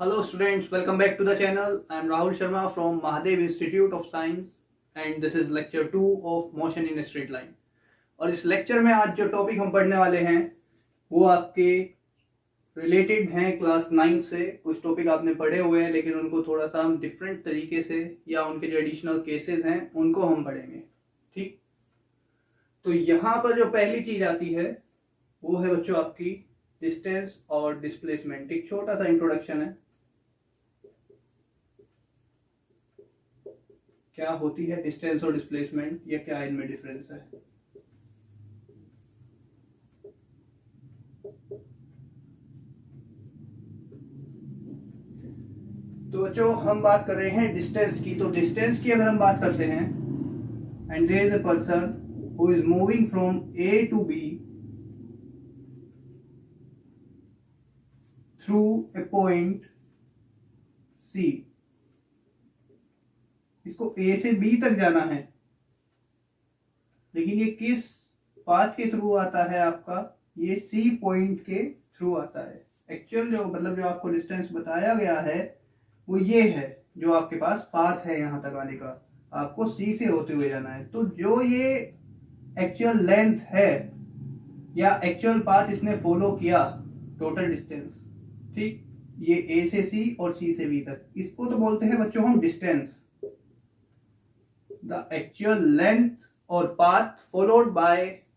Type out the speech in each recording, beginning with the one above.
Hello students, welcome back to the channel. I am Rahul Sharma from Mahadev Institute of Science and this is lecture 2 of motion in a straight line. और इस lecture में आज जो topic हम पढ़ने वाले हैं वो आपके रिलेटेड हैं क्लास 9 से। कुछ टॉपिक आपने पढ़े हुए हैं लेकिन उनको थोड़ा सा हम डिफरेंट तरीके से या उनके जो एडिशनल केसेस हैं उनको हम पढ़ेंगे। ठीक, तो यहाँ पर जो पहली चीज आती है वो है बच्चों आपकी डिस्टेंस और डिस्प्लेसमेंट। एक छोटा सा इंट्रोडक्शन है, क्या होती है डिस्टेंस और डिस्प्लेसमेंट या क्या इनमें डिफरेंस है। तो बच्चों हम बात कर रहे हैं डिस्टेंस की। तो डिस्टेंस की अगर हम बात करते हैं, and there is a person who is moving from a to b through a point c. इसको ए से बी तक जाना है, लेकिन ये किस पाथ के थ्रू आता है आपका, ये सी पॉइंट के थ्रू आता है। एक्चुअल जो मतलब जो आपको डिस्टेंस बताया गया है वो ये है, जो आपके पास पाथ है यहाँ तक आने का, आपको सी से होते हुए जाना है। तो जो ये एक्चुअल लेंथ है या एक्चुअल पाथ इसने फॉलो किया, टोटल डिस्टेंस, ठीक, ये ए से सी और सी से बी तक, इसको तो बोलते हैं बच्चों हम distance. The actual length or path followed by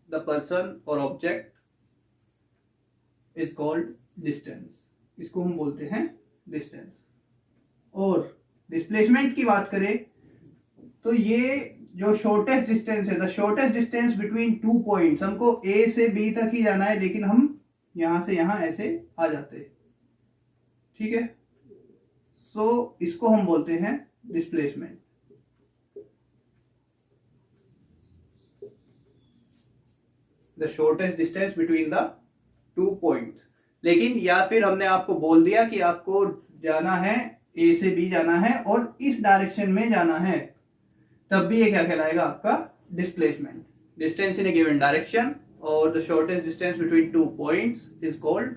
the person or object is called distance. इसको हम बोलते हैं distance। और displacement की बात करें तो ये जो shortest distance है, the shortest distance between two points, हमको A से B तक ही जाना है लेकिन हम यहां से यहां ऐसे आ जाते हैं, ठीक है। सो इसको हम बोलते हैं displacement। The shortest distance between the two points. लेकिन या फिर हमने आपको बोल दिया कि आपको जाना है ए से बी जाना है और इस डायरेक्शन में जाना है, तब भी ये क्या कहलाएगा आपका displacement. Distance in a given direction और the shortest distance between two points is called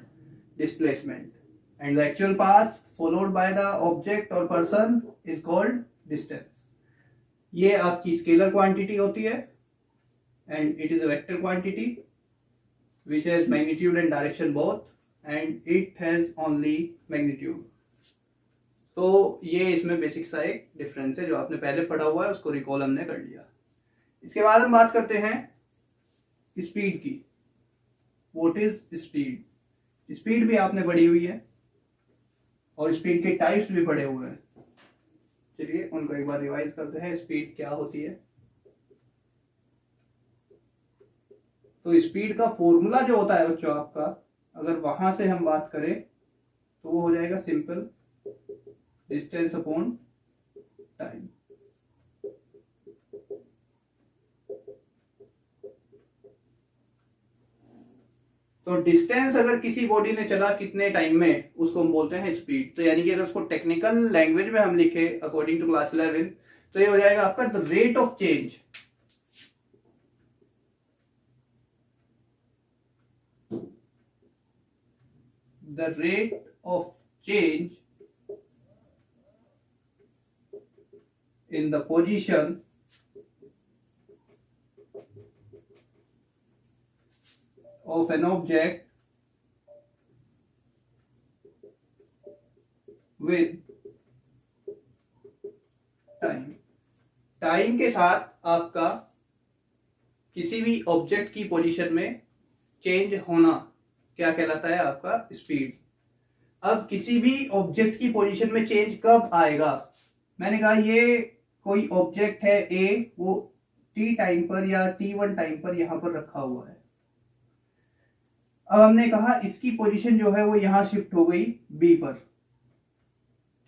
displacement and the actual path followed by the object और पर्सन इज कॉल्ड डिस्टेंस। ये आपकी स्केलर क्वांटिटी होती है and it is a vector quantity which has magnitude and direction both and it has only magnitude। तो ये इसमें basic सा एक डिफरेंस है, जो आपने पहले पढ़ा हुआ है उसको रिकॉल हमने कर लिया। इसके बाद हम बात करते हैं स्पीड की। What is speed? स्पीड भी आपने पढ़ी हुई है और स्पीड के टाइप्स भी पढ़े हुए हैं। चलिए उनको एक बार रिवाइज करते हैं। स्पीड क्या होती है? तो स्पीड का फॉर्मूला जो होता है बच्चों आपका, अगर वहां से हम बात करें तो वो हो जाएगा सिंपल, डिस्टेंस अपॉन टाइम। तो डिस्टेंस अगर किसी बॉडी ने चला कितने टाइम में, उसको हम बोलते हैं स्पीड। तो यानी कि अगर उसको टेक्निकल लैंग्वेज में हम लिखे अकॉर्डिंग टू क्लास 11, तो ये हो जाएगा आपका the rate of change, the rate of change in the position of an object with time। Time के साथ आपका किसी भी ऑब्जेक्ट की पोजीशन में चेंज होना क्या कहलाता है? आपका स्पीड। अब किसी भी ऑब्जेक्ट की पोजीशन में चेंज कब आएगा? मैंने कहा ये कोई ऑब्जेक्ट है ए, वो टी टाइम पर या t1 टाइम पर यहां पर रखा हुआ है। अब हमने कहा इसकी पोजीशन जो है वो यहां शिफ्ट हो गई बी पर,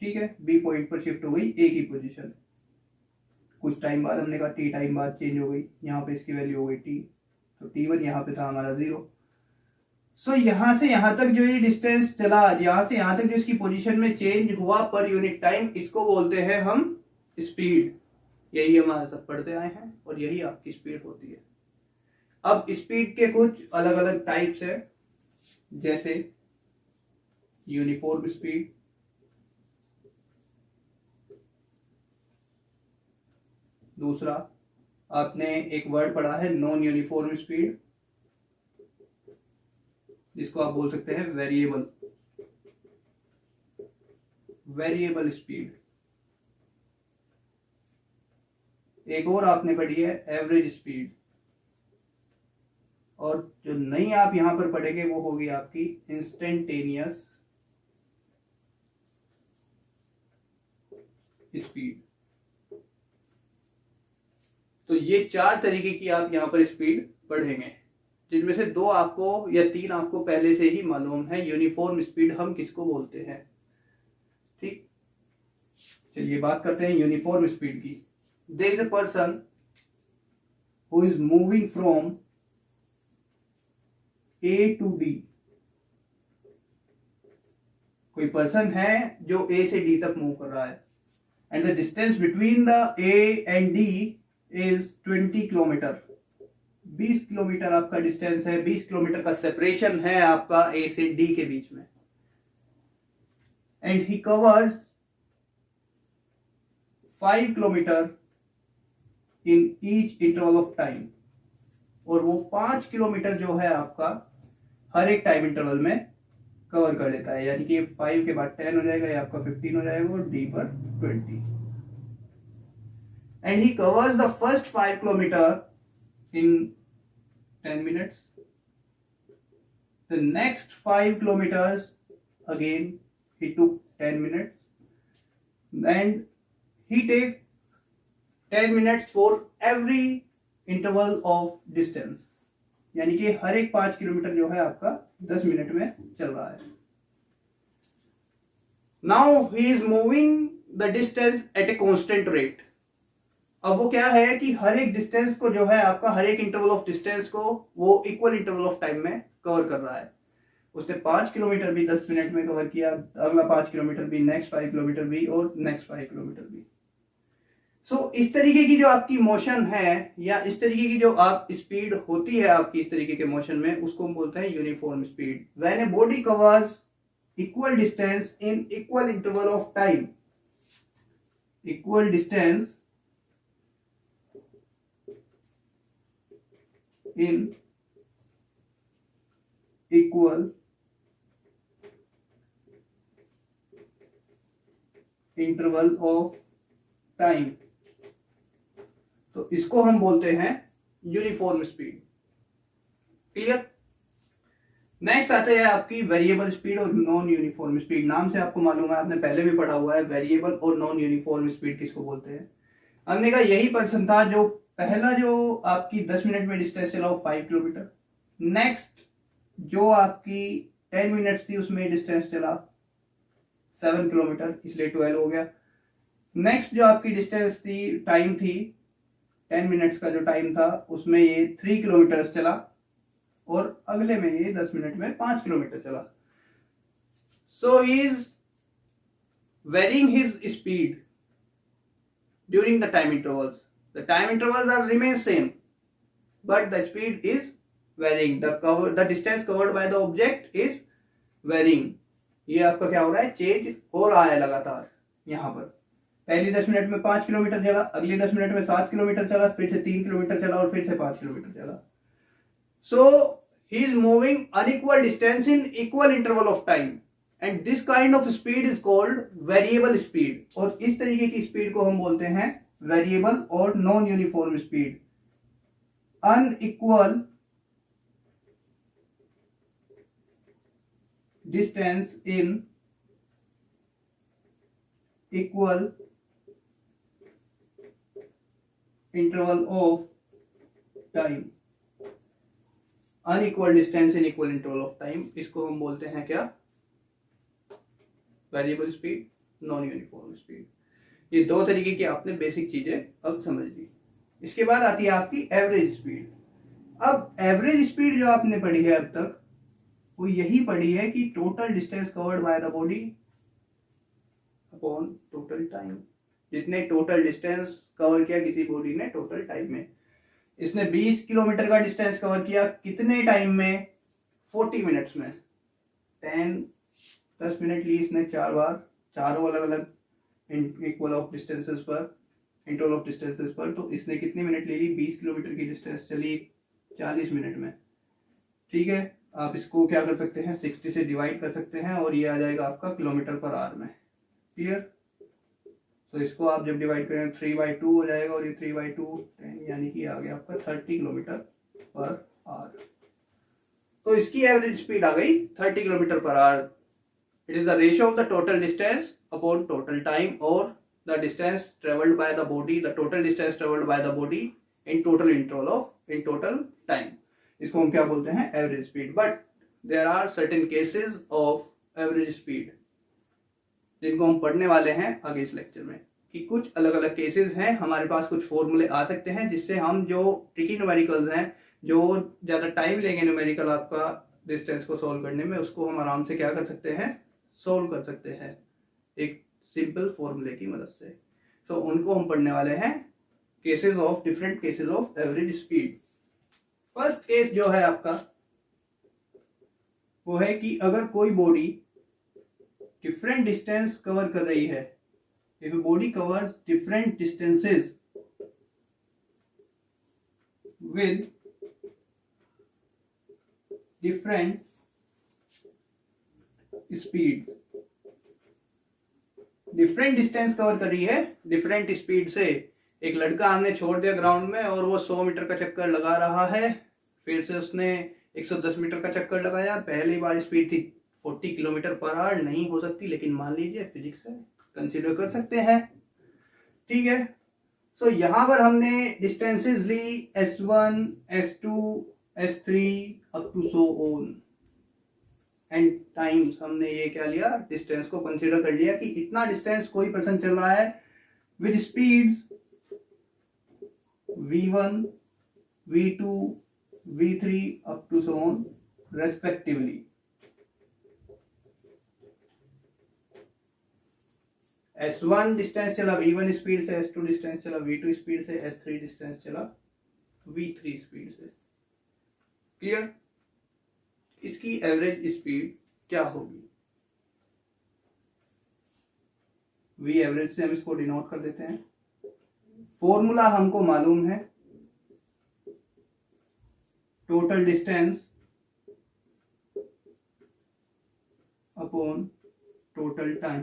ठीक है, बी पॉइंट पर शिफ्ट हो गई ए की पोजीशन। कुछ टाइम बाद हमने कहा टी टाइम बाद चेंज हो गई, यहाँ पे इसकी वैल्यू हो गई टी, तो t1 यहाँ पे था हमारा 0। सो यहां से यहां तक जो ये डिस्टेंस चला, यहां से यहां तक जो इसकी पोजीशन में चेंज हुआ पर यूनिट टाइम, इसको बोलते हैं हम स्पीड। यही हमारे सब पढ़ते आए हैं और यही आपकी स्पीड होती है। अब स्पीड के कुछ अलग अलग टाइप्स है, जैसे यूनिफॉर्म स्पीड, दूसरा आपने एक वर्ड पढ़ा है नॉन यूनिफॉर्म स्पीड, जिसको आप बोल सकते हैं वेरिएबल, वेरिएबल स्पीड। एक और आपने पढ़ी है एवरेज स्पीड, और जो नई आप यहां पर पढ़ेंगे वो होगी आपकी इंस्टेंटेनियस स्पीड। तो ये 4 तरीके की आप यहां पर स्पीड पढ़ेंगे, जिनमें से 2 आपको या 3 आपको पहले से ही मालूम है। यूनिफॉर्म स्पीड हम किसको बोलते हैं, ठीक। चलिए बात करते हैं यूनिफॉर्म स्पीड की। There is a person who is moving from A to D। कोई पर्सन है जो A से D तक मूव कर रहा है, and the distance between the A and D is 20 kilometre. 20 kilometre आपका डिस्टेंस है, 20 किलोमीटर का सेपरेशन है आपका A से D के बीच में। And he covers 5 kilometre in each interval of time. और वो 5 किलोमीटर जो है आपका हर एक टाइम इंटरवल में कवर कर लेता है, यानी कि 5 के बाद 10 हो जाएगा, या आपका 15 हो जाएगा, और D पर 20। And he covers the first 5 kilometre in 10 minutes. The next 5 kilometers again he took 10 minutes, and he take 10 minutes for every interval of distance, यानी कि हर एक 5 किलोमीटर जो है आपका 10 मिनट में चल रहा है। Now he is moving the distance at a constant rate। अब वो क्या है कि हर एक डिस्टेंस को जो है आपका, हर एक इंटरवल ऑफ डिस्टेंस को वो इक्वल इंटरवल ऑफ टाइम में कवर कर रहा है। उसने 5 किलोमीटर भी 10 मिनट में कवर किया, अगला 5 किलोमीटर भी, नेक्स्ट 5 किलोमीटर भी, और नेक्स्ट 5 किलोमीटर भी। सो इस तरीके की जो आपकी मोशन है, या इस तरीके की जो आप स्पीड होती है आपकी इस तरीके के मोशन में, उसको हम बोलते हैं uniform speed. When a body covers equal distance in equal interval of time, equal distance in equal interval of time, तो इसको हम बोलते हैं यूनिफॉर्म स्पीड। क्लियर। नेक्स्ट आते हैं आपकी वेरिएबल स्पीड और नॉन यूनिफॉर्म स्पीड। नाम से आपको मालूम है, आपने पहले भी पढ़ा हुआ है, वेरिएबल और नॉन यूनिफॉर्म स्पीड किसको बोलते हैं। हमने कहा यही पर्सन था जो पहला जो आपकी 10 मिनट में डिस्टेंस चला वो 5 किलोमीटर, नेक्स्ट जो आपकी 10 मिनट्स थी उसमें डिस्टेंस चला 7 किलोमीटर, इसलिए 12 हो गया। नेक्स्ट जो आपकी डिस्टेंस थी, टाइम थी 10 मिनट्स का जो टाइम था, उसमें ये 3 किलोमीटर चला, और अगले में ये 10 मिनट में 5 किलोमीटर चला। So he is varying his speed during the time intervals. The time intervals are remain same, but the speed is varying. The distance covered by the object is varying. ये आपका क्या हो रहा है, change हो रहा है लगातार। यहाँ पर पहली 10 मिनट में 5 किलोमीटर चला, अगली 10 मिनट में 7 किलोमीटर चला, फिर से 3 किलोमीटर चला, और फिर से 5 किलोमीटर चला। So he is moving unequal distance in equal interval of time, and this kind of speed is called variable speed। और इस तरीके की स्पीड को हम बोलते हैं वेरिएबल और non uniform speed. Unequal distance in equal interval of time. Unequal distance in equal interval of time, इसको हम बोलते हैं क्या, variable speed, non uniform speed. ये 2 तरीके की आपने बेसिक चीजें अब समझ ली। इसके बाद आती है आपकी एवरेज स्पीड। अब एवरेज स्पीड जो आपने पढ़ी है अब तक, वो यही पढ़ी है कि total distance covered by the body upon total time. जितने टोटल डिस्टेंस कवर किया किसी बॉडी ने टोटल टाइम में, इसने 20 किलोमीटर का डिस्टेंस कवर किया कितने टाइम में, 40 मिनट्स में। 10 मिनट ली इसने 4 बार, चारों अलग अलग इक्वल ऑफ डिस्टेंसेस पर, इंटरवल ऑफ डिस्टेंसेस पर। तो इसने कितने मिनट ले ली, 20 किलोमीटर की डिस्टेंस चली 40 मिनट में। ठीक है, आप इसको क्या कर सकते हैं, 60 से डिवाइड कर सकते हैं और ये आ जाएगा आपका किलोमीटर पर आवर में। क्लियर? तो इसको आप जब डिवाइड करें 3/2 हो जाएगा और ये 3/2 10, यानी कि आ गया आपका 30 किलोमीटर पर आवर। तो इसकी एवरेज स्पीड आ गई 30 kilometre per hour. It is the ratio of the total distance upon total time और the distance travelled by the body, the total distance travelled by the body in total interval of in total time. इसको हम क्या बोलते हैं, average speed. But there are certain cases of average speed जिनको हम पढ़ने वाले हैं आगे इस लेक्चर में, कि कुछ अलग अलग केसेस हैं। हमारे पास कुछ फॉर्मूले आ सकते हैं जिससे हम जो ट्रिकी न्यूमेरिकल्स हैं, जो ज़्यादा टाइम लेंगे न्यूमेरिकल आपका डिस्टेंस को सॉल्व करने में, उसको हम आराम से क्या कर सकते हैं, सॉल्व कर सकते हैं एक सिंपल फॉर्मूले की मदद से। तो उनको हम पढ़ने वाले हैं, cases of different cases of average speed. First case जो है आपका वो है कि अगर कोई बॉडी डिफरेंट डिस्टेंस कवर कर रही है, if body covers different distances with different speed, different distance cover कर रही है डिफरेंट स्पीड से। एक लड़का हमने छोड़ दिया ग्राउंड में और वो 100 मीटर का चक्कर लगा रहा है, फिर से उसने 110 मीटर का चक्कर लगाया। पहली बार स्पीड थी 40 किलोमीटर पर आवर, नहीं हो सकती, लेकिन मान लीजिए फिजिक्स है, कंसीडर कर सकते हैं। ठीक है, तो यहां पर हमने डिस्टेंसेस ली S1, S2, S3 up to so on, and times हमने ये क्या लिया, डिस्टेंस को कंसीडर कर लिया कि इतना डिस्टेंस कोई पर्सन चल रहा है with speeds V1, V2, V3 up to so on respectively. S1 distance चला V1 स्पीड से, S2 डिस्टेंस चला V2 स्पीड से, S3 डिस्टेंस चला V3 स्पीड से। क्लियर? इसकी एवरेज स्पीड क्या होगी, V एवरेज से हम इसको डिनोट कर देते हैं। फॉर्मूला हमको मालूम है, total distance upon total time.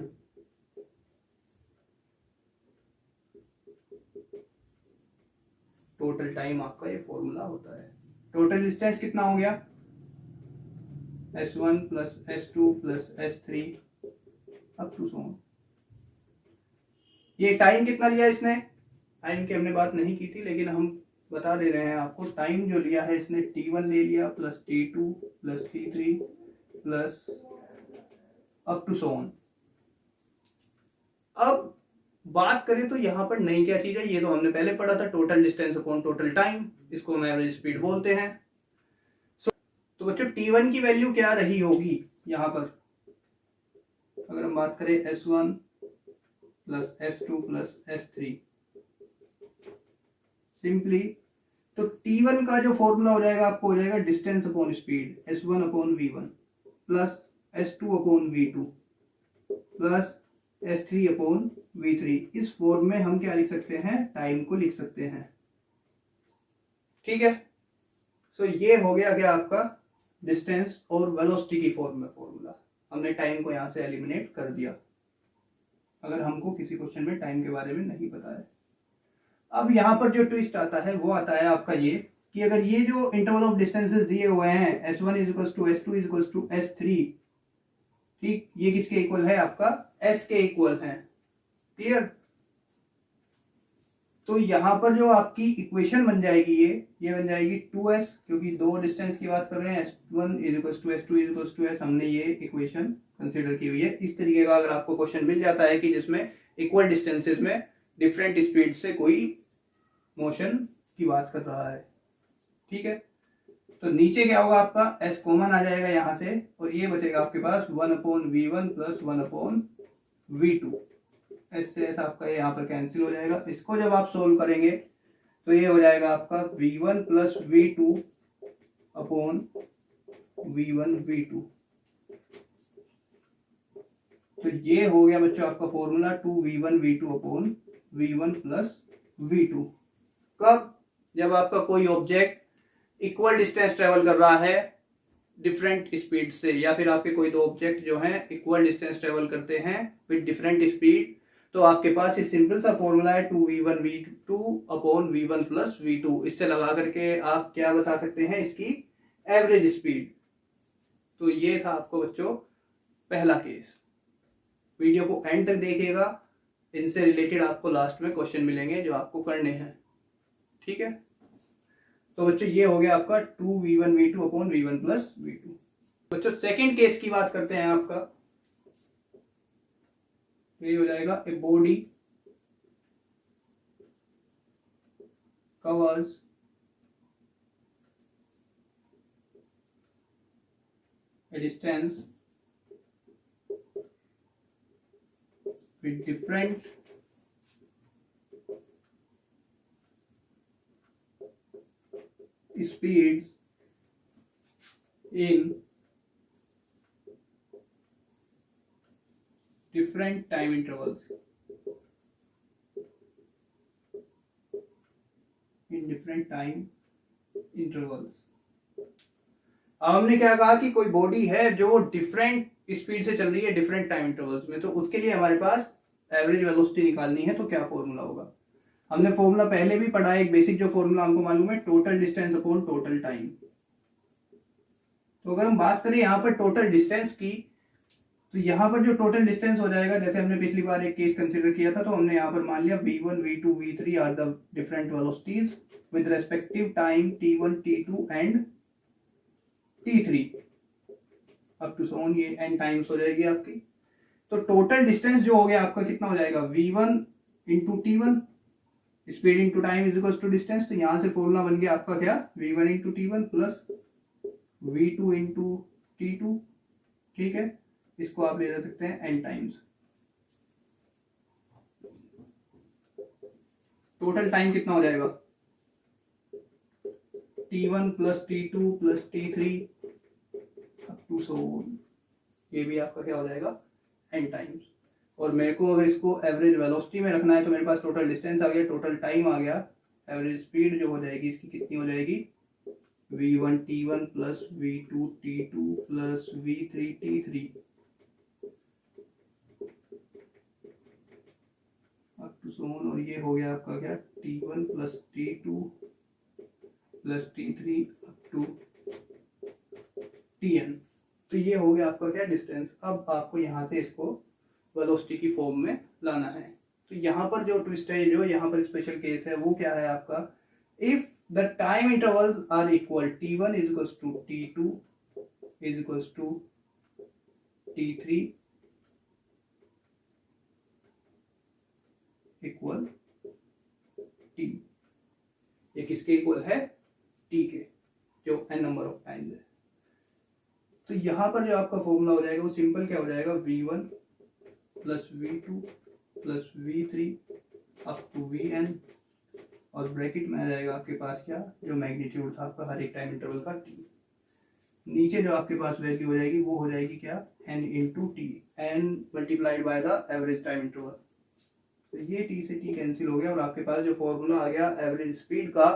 Total time आपका ये फॉर्मूला होता है। टोटल डिस्टेंस कितना हो गया, S1 plus S2 plus S3 up to so on. ये टाइम कितना लिया इसने, टाइम की हमने बात नहीं की थी, लेकिन हम बता दे रहे हैं आपको। टाइम जो लिया है इसने T1 ले लिया plus T2 plus T3 plus up to so on. अब बात करें तो यहां पर नई क्या चीज है, ये तो हमने पहले पढ़ा था, total distance upon total time, इसको हम एवरेज स्पीड बोलते हैं। तो बच्चों T1 की वैल्यू क्या रही होगी यहां पर, अगर हम बात करें S1 plus S2 plus S3, simply तो T1 का जो फॉर्मूला हो जाएगा आपको, हो जाएगा distance upon speed, S1 upon V1 plus S2 upon V2 plus S3 upon V3। इस फॉर्म में हम क्या लिख सकते हैं, टाइम को लिख सकते हैं। ठीक है, सो ये हो गया क्या आपका डिस्टेंस और वेलोसिटी की फॉर्म में फॉर्मूला। हमने टाइम को यहां से एलिमिनेट कर दिया, अगर हमको किसी क्वेश्चन में टाइम के बारे में नहीं पता है। अब यहां पर जो ट्विस्ट आता है वो आता है आपका ये, कि अगर ये जो इंटरवल ऑफ डिस्टेंसेस दिए हुए हैं S1 equals to S2 equals to S3, ठीक, ये किसके इक्वल है, आपका S के इक्वल है। क्लियर? तो यहां पर जो आपकी इक्वेशन बन जाएगी ये बन जाएगी 2S, क्योंकि दो डिस्टेंस की बात कर रहे हैं, S1 equals to S2 equals to S, हमने ये इक्वेशन कंसीडर की हुई है। इस तरीके का अगर आपको क्वेश्चन मिल जाता है कि जिसमें इक्वल डिस्टेंसेस में डिफरेंट स्पीड से कोई मोशन की बात कर रहा है, ठीक है, तो नीचे क्या होगा आपका, S कॉमन आ जाएगा यहां से, और ये बचेगा आपके पास 1/V1 प्लस 1/V2। S से S आपका यहाँ पर कैंसिल हो जाएगा। इसको जब आप सोल्व करेंगे तो ये हो जाएगा आपका V1 plus V2 upon V1 V2। तो ये हो गया बच्चों आपका formula 2V1 V2 upon V1 plus v2। कब? जब आपका कोई ऑब्जेक्ट इक्वल डिस्टेंस ट्रेवल कर रहा है डिफरेंट स्पीड से, या फिर आपके कोई दो ऑब्जेक्ट जो हैं इक्वल डिस्टेंस ट्रेवल करते हैं विद डिफरेंट स्पीड, तो आपके पास ये सिंपल सा फॉर्मूला है 2v1v2 upon v1 plus v2। इससे लगा करके आप क्या बता सकते हैं, इसकी एवरेज स्पीड। तो ये था आपको बच्चों पहला केस। वीडियो को एंड तक देखिएगा, इनसे रिलेटेड आपको लास्ट में क्वेश्चन मिलेंगे जो आपको करने हैं, ठीक है। तो बच्चों ये हो गया आपका 2v1v2 upon v1 plus v2। बच्चों सेकेंड केस की बात करते हैं आपका, ये हो जाएगा a body covers a distance with different speeds in different time intervals, in different time intervals। अब हमने क्या कहा कि कोई बॉडी है जो डिफरेंट स्पीड से चल रही है डिफरेंट टाइम इंटरवल्स में, तो उसके लिए हमारे पास एवरेज वेलोसिटी निकालनी है। तो क्या फॉर्मूला होगा? हमने फॉर्मूला पहले भी पढ़ा है, एक बेसिक जो फॉर्मूला हमको मालूम है, total distance upon total time. तो अगर हम बात करें यहाँ पर टोटल डिस्टेंस की, तो यहाँ पर जो टोटल डिस्टेंस हो जाएगा, जैसे हमने पिछली बार एक केस कंसिडर किया था, तो हमने यहाँ पर मान लिया v1 v2 v3 are the different velocities with respective time t1 t2 and t3 up to so on, ये n टाइम्स हो जाएगी आपकी। तो टोटल डिस्टेंस जो हो गया आपका कितना हो जाएगा, v1 into t1, speed into time is equal to distance. तो यहां से फॉर्मूला बन गया आपका क्या, v1 into t1 plus v2 into t2, ठीक है। इसको आप ले जा सकते हैं n टाइम्स। टोटल टाइम कितना हो जाएगा, t1 plus t2 plus t3 up to so on, ये भी आपका क्या हो जाएगा, n टाइम्स। और मेरे को अगर इसको एवरेज वेलोसिटी में रखना है, तो मेरे पास टोटल डिस्टेंस आ गया, टोटल टाइम आ गया, एवरेज स्पीड जो हो जाएगी इसकी कितनी हो जाएगी, v1 t1 plus v2 t2 plus v3 t3 up to so on. और ये हो गया आपका क्या, t1 plus t2 plus t3 up to tn। तो ये हो गया आपका क्या, डिस्टेंस। अब आपको यहाँ से इसको वेलोसिटी की फॉर्म में लाना है। तो यहाँ पर जो ट्विस्ट है, जो यहाँ पर स्पेशल केस है, वो क्या है आपका, if the time intervals are equal, t1 is equals to t2 is equals to t3 equal t। ये किसके इक्वल है, t के, जो n नंबर ऑफ टाइम्स है। तो यहाँ पर जो आपका फॉर्मूला हो जाएगा वो सिंपल क्या हो जाएगा, v1 plus v2 plus v3 up to vn, और ब्रैकेट में आ जाएगा आपके पास क्या, जो मैग्नीट्यूड था आपका हर एक टाइम इंटरवल का t। नीचे जो आपके पास वैल्यू हो जाएगी वो हो जाएगी क्या, n into T, n multiplied by the average time interval. तो ये t से t कैंसिल हो गया, और आपके पास जो फॉर्मूला आ गया एवरेज स्पीड का,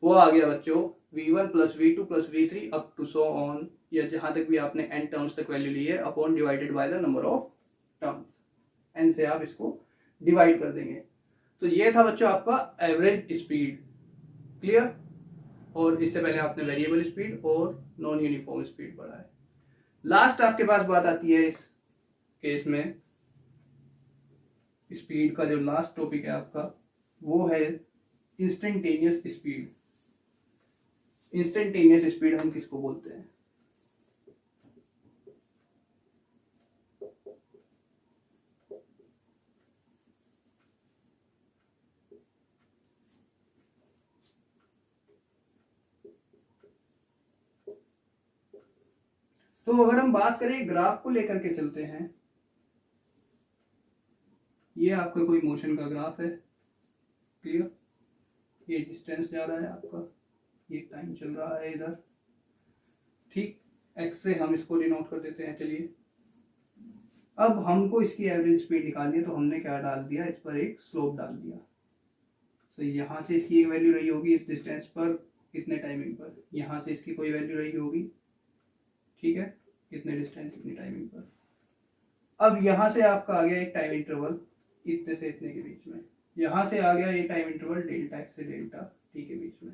वो आ गया बच्चों v1 plus v2 plus v3 up to so on, या जहां तक भी आपने n टर्म्स तक वैल्यू ली है, upon divided by the number of terms. n से आप इसको डिवाइड कर देंगे। तो ये था बच्चों आपका एवरेज स्पीड, क्लियर। और इससे पहले आपने वेरिएबल स्पीड और नॉन यूनिफॉर्म स्पीड पढ़ा है। लास्ट आपके पास बात आती है इस केस में, स्पीड का जो लास्ट टॉपिक है आपका, वो है इंस्टेंटेनियस स्पीड। इंस्टेंटेनियस स्पीड हम किसको बोलते हैं, तो अगर हम बात करें ग्राफ को लेकर के चलते हैं, ये आपका कोई मोशन का ग्राफ है, क्लियर। ये डिस्टेंस जा रहा है आपका, ये टाइम चल रहा है इधर, ठीक। एक्स से हम इसको डिनोट कर देते हैं। चलिए अब हमको इसकी एवरेज स्पीड निकालनी है, तो हमने क्या डाल दिया, इस पर एक स्लोप डाल दिया। तो यहाँ से इसकी एक वैल्यू रही होगी इस डिस्टेंस पर इतने टाइमिंग पर, यहाँ से इसकी कोई वैल्यू रही होगी, ठीक है, इतने डिस्टेंस इतनी टाइमिंग पर। अब यहाँ से आपका आ गया एक टाइम इंटरवल इतने से इतने के बीच में, यहाँ से आ गया ये टाइम इंटरवल डेल्टा एक्स से डेल्टा टी के बीच में।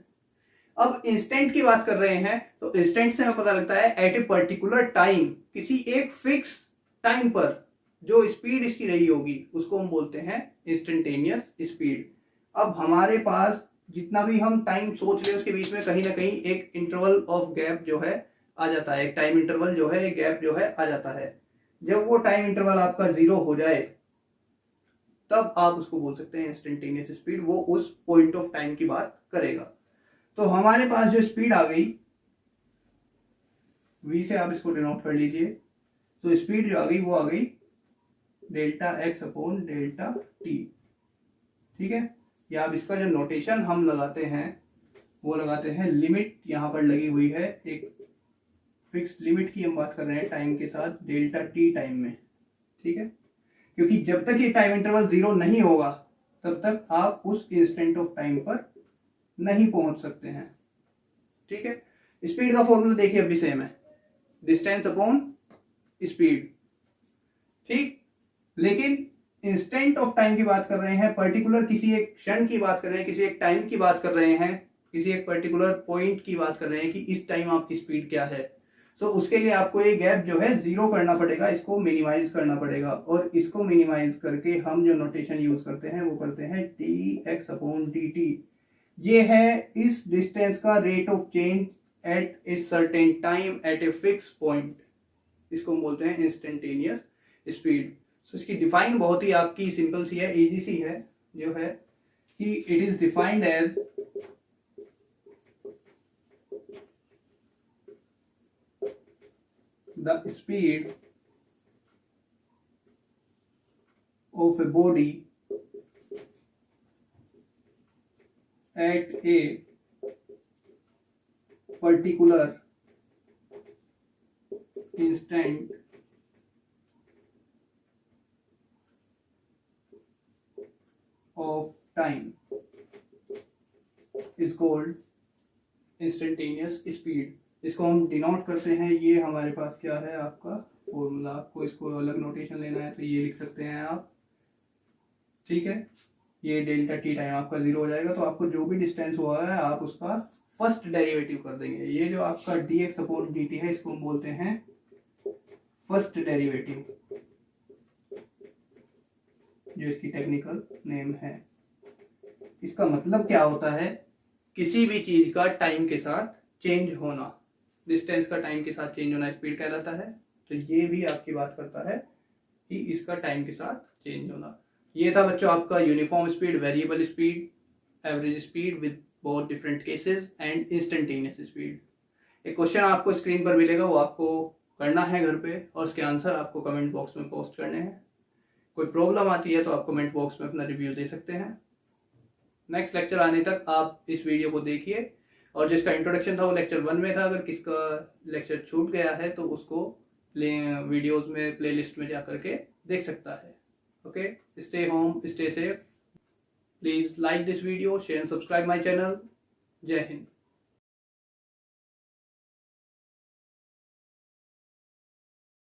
अब इंस्टेंट की बात कर रहे हैं तो इंस्टेंट से हमें पता लगता है एट ए पर्टिकुलर टाइम, किसी एक फिक्स टाइम पर जो स्पीड इसकी रही होगी उसको हम बोलते हैं इंस्टेंटेनियस स्पीड। अब हमारे पास जितना भी हम टाइम सोच रहे हैं उसके बीच में कहीं ना कहीं एक इंटरवल ऑफ गैप जो है आ जाता है, एक टाइम इंटरवल जो है, एक गैप जो है आ जाता है। जब वो टाइम इंटरवल आपका 0 हो जाए तब आप उसको बोल सकते हैं इंस्टेंटेनियस स्पीड, वो उस पॉइंट ऑफ टाइम की बात करेगा। तो हमारे पास जो स्पीड आ गई v से आप इसको डिनोट कर लीजिए, तो स्पीड जो आ गई वो आ गई delta x upon delta T, ठीक है। या आप इसका जो नोटेशन हम लगाते हैं वो लगाते हैं लिमिट यहाँ पर लगी हुई है, एक फिक्स्ड लिमिट की हम बात कर रहे हैं टाइम के साथ डेल्टा टी टाइम में, ठीक है। क्योंकि जब तक ये टाइम इंटरवल 0 नहीं होगा तब तक आप उस इंस्टेंट ऑफ टाइम पर नहीं पहुंच सकते हैं, ठीक है। स्पीड का फॉर्मूला देखिए अभी सेम है, डिस्टेंस अपॉन स्पीड, ठीक। लेकिन इंस्टेंट ऑफ टाइम की बात कर रहे हैं, पर्टिकुलर किसी एक क्षण की बात कर रहे हैं, किसी एक टाइम की बात कर रहे हैं, किसी एक पर्टिकुलर पॉइंट की बात कर रहे हैं कि इस टाइम आपकी स्पीड क्या है। तो उसके लिए आपको ये गैप जो है 0 करना पड़ेगा, इसको मिनिमाइज करना पड़ेगा। और इसको मिनिमाइज करके हम जो नोटेशन यूज करते हैं वो करते हैं t x upon d t. ये है इस डिस्टेंस का rate of change at a certain time at a fix point, इसको हम बोलते हैं इंस्टेंटेनियस स्पीड। तो इसकी डिफाइन बहुत ही आपकी सिंपल सी है, इजी सी है, जो है कि it is defined as the speed of a body at a particular instant of time is called instantaneous speed। इसको हम डिनोट करते हैं, ये हमारे पास क्या है आपका फॉर्मूला, आपको इसको अलग नोटेशन लेना है तो ये लिख सकते हैं आप, ठीक है। ये डेल्टा टी टाइम आपका 0 हो जाएगा तो आपको जो भी डिस्टेंस हुआ है आप उसका फर्स्ट डेरिवेटिव कर देंगे। ये जो आपका dx अपॉन dt है इसको हम बोलते हैं फर्स्ट डेरिवेटिव, जो इसकी टेक्निकल नेम है। इसका मतलब क्या होता है, किसी भी चीज का टाइम के साथ चेंज होना, डिस्टेंस का टाइम के साथ चेंज होना स्पीड कहलाता है। तो ये भी आपकी बात करता है कि इसका टाइम के साथ चेंज होना। ये था बच्चों आपका uniform speed, variable speed, average speed with both different cases and instantaneous speed. एक क्वेश्चन आपको स्क्रीन पर मिलेगा, वो आपको करना है घर पे और उसके आंसर आपको कमेंट बॉक्स में पोस्ट करने हैं। कोई प्रॉब्लम आती है तो आप कमेंट बॉक्स में अपना रिव्यू दे सकते हैं। नेक्स्ट लेक्चर आने तक आप इस वीडियो को देखिए, और जिसका इंट्रोडक्शन था वो लेक्चर 1 में था। अगर किसका लेक्चर छूट गया है तो उसको वीडियोस में प्लेलिस्ट में जा करके देख सकता है। Okay, stay home, stay safe. Please like this video, share and subscribe my channel. जय हिंद।